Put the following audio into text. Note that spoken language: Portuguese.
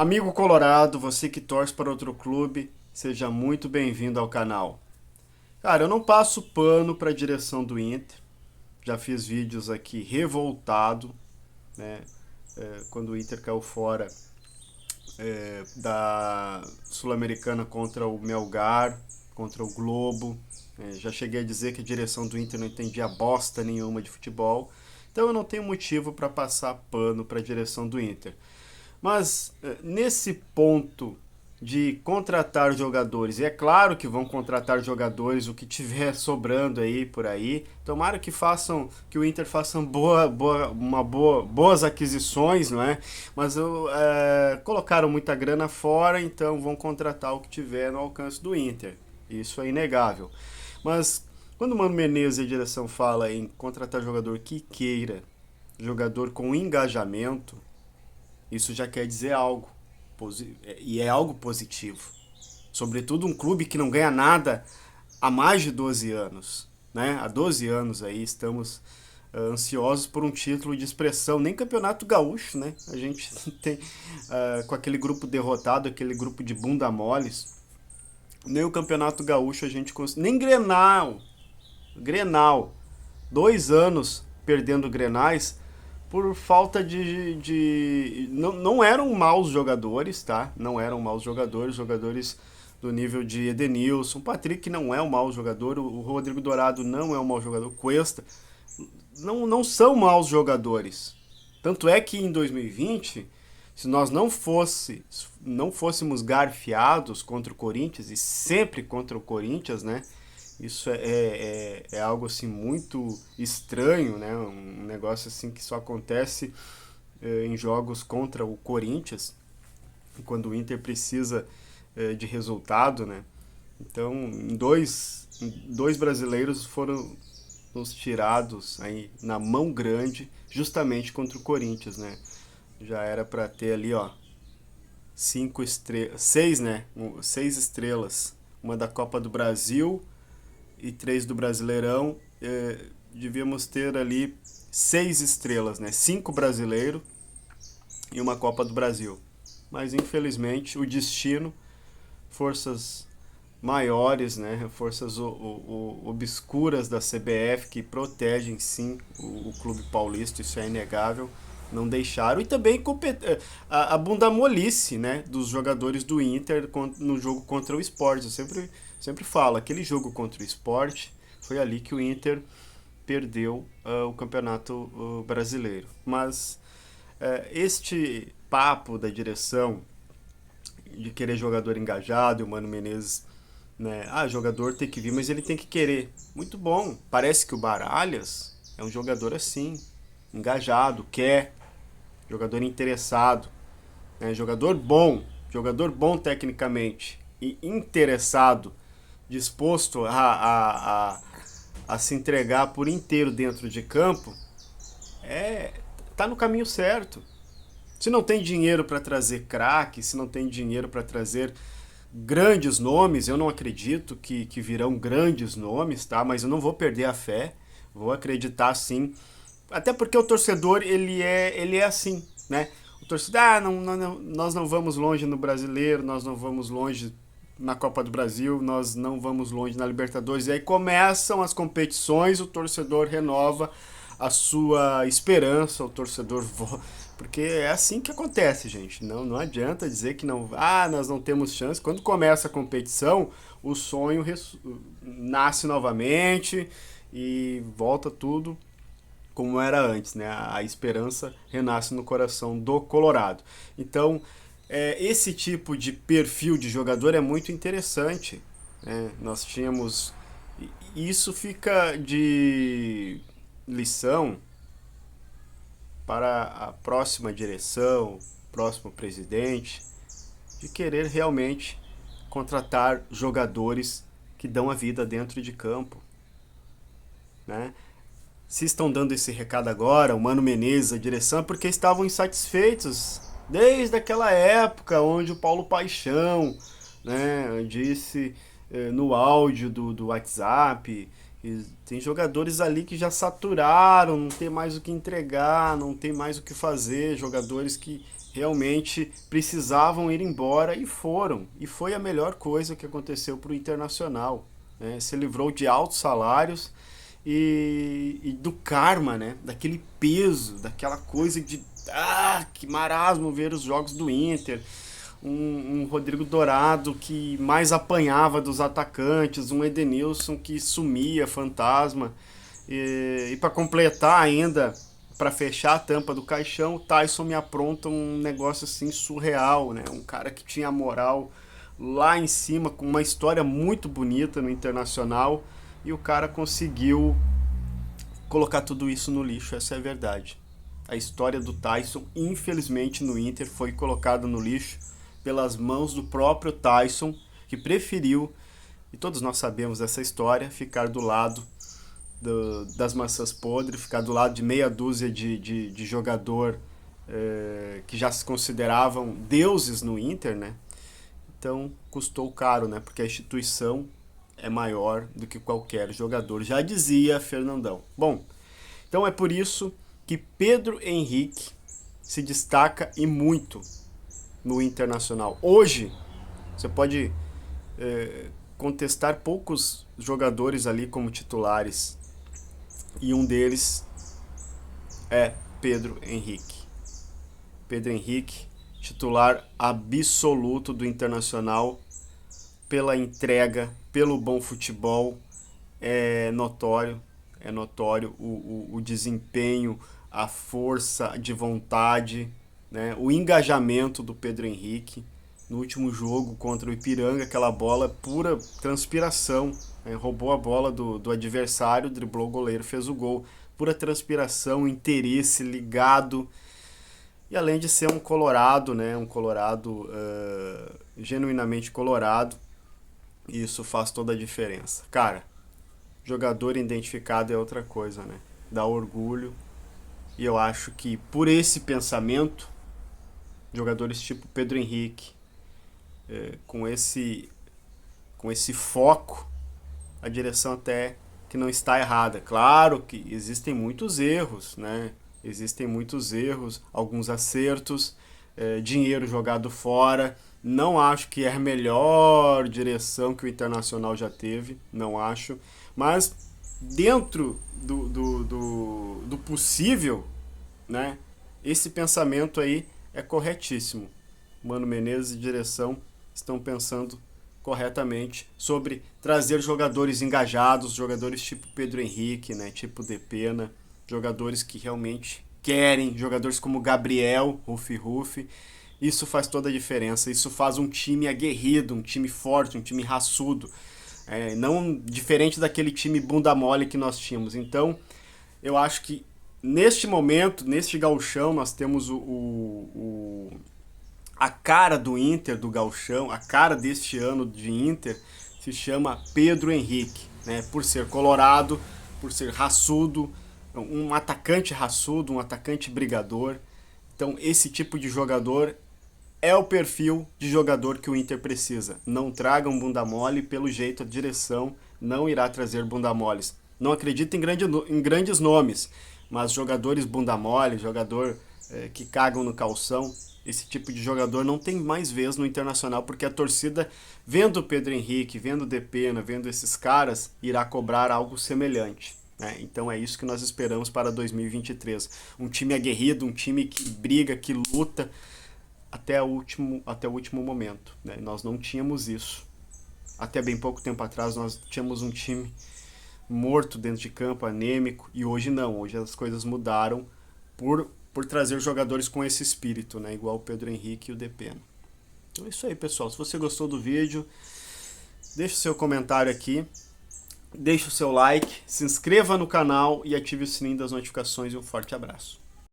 Amigo colorado, você que torce para outro clube, seja muito bem-vindo ao canal. Cara, eu não passo pano para a direção do Inter. Já fiz vídeos aqui revoltado, né? Quando o Inter caiu fora da Sul-Americana contra o Melgar, contra o Globo. Já cheguei a dizer que a direção do Inter não entendia bosta nenhuma de futebol. Então eu não tenho motivo para passar pano para a direção do Inter. Mas nesse ponto de contratar jogadores, e é claro que vão contratar jogadores o que tiver sobrando aí por aí. Tomara que façam, que o Inter faça boas aquisições, não é? Mas colocaram muita grana fora, então vão contratar o que tiver no alcance do Inter. Isso é inegável. Mas quando o Mano Menezes e a direção fala em contratar jogador que queira, jogador com engajamento, isso já quer dizer algo. E é algo positivo. Sobretudo um clube que não ganha nada há mais de 12 anos. Né? Há 12 anos aí estamos ansiosos por um título de expressão. Nem campeonato gaúcho, né? A gente tem com aquele grupo derrotado, aquele grupo de bunda moles. Nem o campeonato gaúcho a gente conseguiu. Nem Grenal. Grenal. 2 anos perdendo Grenais por falta não eram maus jogadores, tá? Não eram maus jogadores, jogadores do nível de Edenilson. Patrick não é um mau jogador, o Rodrigo Dourado não é um mau jogador, Cuesta. Não são maus jogadores. Tanto é que em 2020, se nós não fôssemos garfiados contra o Corinthians, e sempre contra o Corinthians, né? Isso é algo assim muito estranho, né? Um negócio assim que só acontece em jogos contra o Corinthians, quando o Inter precisa de resultado, né? Então, dois brasileiros foram nos tirados aí na mão grande, justamente contra o Corinthians, né? Já era para ter ali, ó, 5 estrelas, 6, né? 6 estrelas, uma da Copa do Brasil e 3 do Brasileirão. Devíamos ter ali 6 estrelas, né? 5 brasileiro e uma Copa do Brasil. Mas infelizmente o destino, forças maiores, né? Forças obscuras da CBF que protegem sim o clube paulista, isso é inegável, não deixaram. E também a bunda molice, né, dos jogadores do Inter no jogo contra o Sport. Eu sempre falo, aquele jogo contra o Sport foi ali que o Inter perdeu o campeonato brasileiro. Mas este papo da direção de querer jogador engajado, e o Mano Menezes, né? Ah, jogador tem que vir, mas ele tem que querer. Muito bom. Parece que o Baralhas é um jogador assim, engajado, quer, jogador interessado, né? Jogador bom tecnicamente e interessado, disposto a se entregar por inteiro dentro de campo, tá no caminho certo. Se não tem dinheiro para trazer craque, se não tem dinheiro para trazer grandes nomes, eu não acredito que virão grandes nomes, tá? Mas eu não vou perder a fé, vou acreditar sim. Até porque o torcedor, ele é assim, né? O torcedor, nós não vamos longe no Brasileiro, nós não vamos longe na Copa do Brasil, nós não vamos longe na Libertadores. E aí começam as competições, o torcedor renova a sua esperança, o torcedor porque é assim que acontece, gente. Não adianta dizer que não, nós não temos chance. Quando começa a competição, o sonho nasce novamente e volta tudo como era antes, né? A esperança renasce no coração do Colorado. Então, esse tipo de perfil de jogador é muito interessante, né? Nós tínhamos. Isso fica de lição para a próxima direção, próximo presidente, de querer realmente contratar jogadores que dão a vida dentro de campo, né? Se estão dando esse recado agora, o Mano Menezes, a direção, é porque estavam insatisfeitos desde aquela época onde o Paulo Paixão, né, disse no áudio do WhatsApp. E tem jogadores ali que já saturaram, não tem mais o que entregar, não tem mais o que fazer, jogadores que realmente precisavam ir embora e foram. E foi a melhor coisa que aconteceu para o Internacional, né? Se livrou de altos salários e do karma, né? Daquele peso, daquela coisa de que marasmo ver os jogos do Inter. Um Rodrigo Dourado que mais apanhava dos atacantes, um Edenilson que sumia, fantasma. E para completar ainda, para fechar a tampa do caixão, o Tyson me apronta um negócio assim surreal, né? Um cara que tinha moral lá em cima, com uma história muito bonita no Internacional, e o cara conseguiu colocar tudo isso no lixo, essa é a verdade. A história do Tyson, infelizmente, no Inter foi colocada no lixo pelas mãos do próprio Tyson, que preferiu, e todos nós sabemos dessa história, ficar do lado das maçãs podres, ficar do lado de meia dúzia de jogador que já se consideravam deuses no Inter, né? Então custou caro, né? Porque a instituição é maior do que qualquer jogador, já dizia Fernandão. Bom, então é por isso que Pedro Henrique se destaca e muito no Internacional. Hoje, você pode contestar poucos jogadores ali como titulares, e um deles é Pedro Henrique. Pedro Henrique, titular absoluto do Internacional, pela entrega, pelo bom futebol, é notório o desempenho, a força de vontade, né, o engajamento do Pedro Henrique. No último jogo contra o Ipiranga, aquela bola pura transpiração, né, roubou a bola do adversário, driblou o goleiro, fez o gol. Pura transpiração, interesse, ligado. E além de ser um colorado, né, um colorado genuinamente colorado, isso faz toda a diferença. Cara, jogador identificado é outra coisa, né? Dá orgulho. E eu acho que por esse pensamento, jogadores tipo Pedro Henrique, com esse foco, a direção até que não está errada. Claro que existem muitos erros, né? Existem muitos erros, alguns acertos, dinheiro jogado fora. Não acho que é a melhor direção que o Internacional já teve, não acho. Mas dentro do possível, né, esse pensamento aí é corretíssimo. Mano Menezes e direção estão pensando corretamente sobre trazer jogadores engajados, jogadores tipo Pedro Henrique, né, tipo Depena, jogadores que realmente querem, jogadores como Gabriel, Rufi. Isso faz toda a diferença, isso faz um time aguerrido, um time forte, um time raçudo, não diferente daquele time bunda mole que nós tínhamos. Então, eu acho que neste momento, neste gauchão, nós temos a cara do Inter, do gauchão, a cara deste ano de Inter se chama Pedro Henrique, né? Por ser colorado, por ser raçudo, um atacante raçudo, um atacante brigador. Então esse tipo de jogador é o perfil de jogador que o Inter precisa. Não tragam bunda mole, pelo jeito a direção não irá trazer bunda moles. Não acredito em grandes nomes, mas jogadores bunda mole, jogador que cagam no calção, esse tipo de jogador não tem mais vez no Internacional, porque a torcida, vendo o Pedro Henrique, vendo o Depena, vendo esses caras, irá cobrar algo semelhante. Então é isso que nós esperamos para 2023. Um time aguerrido, um time que briga, que luta até o último momento. Né? Nós não tínhamos isso. Até bem pouco tempo atrás nós tínhamos um time morto dentro de campo, anêmico, e hoje não. Hoje as coisas mudaram por trazer jogadores com esse espírito, né? Igual o Pedro Henrique e o Depena. Então é isso aí, pessoal. Se você gostou do vídeo, deixe o seu comentário aqui. Deixe o seu like, se inscreva no canal e ative o sininho das notificações e um forte abraço.